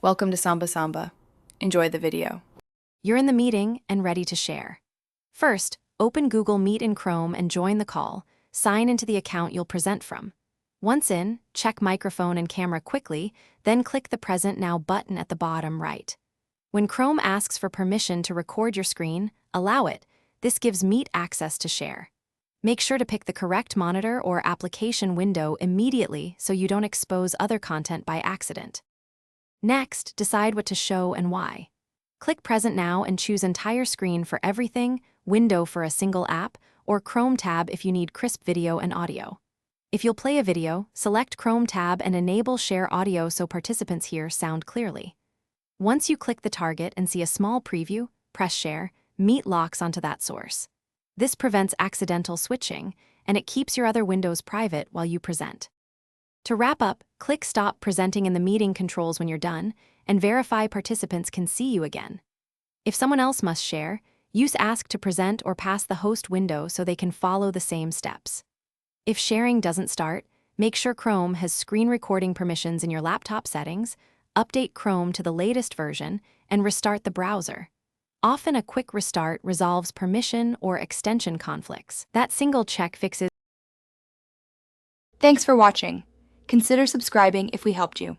Welcome to Samba Samba. Enjoy the video. You're in the meeting and ready to share. First, open Google Meet in Chrome and join the call. Sign into the account you'll present from. Once in, check microphone and camera quickly, then click the Present Now button at the bottom right. When Chrome asks for permission to record your screen, allow it. This gives Meet access to share. Make sure to pick the correct monitor or application window immediately so you don't expose other content by accident. Next, decide what to show and why. Click Present Now and choose Entire Screen for everything, Window for a single app, or Chrome tab if you need crisp video and audio. If you'll play a video, select Chrome tab and enable Share Audio so participants hear sound clearly. Once you click the target and see a small preview, press Share. Meet locks onto that source. This prevents accidental switching, and it keeps your other windows private while you present. To wrap up, click Stop Presenting in the meeting controls when you're done, and verify participants can see you again. If someone else must share, use Ask to Present or pass the host window so they can follow the same steps. If sharing doesn't start, make sure Chrome has screen recording permissions in your laptop settings, update Chrome to the latest version, and restart the browser. Often a quick restart resolves permission or extension conflicts. That single check fixes. Thanks for watching. Consider subscribing if we helped you.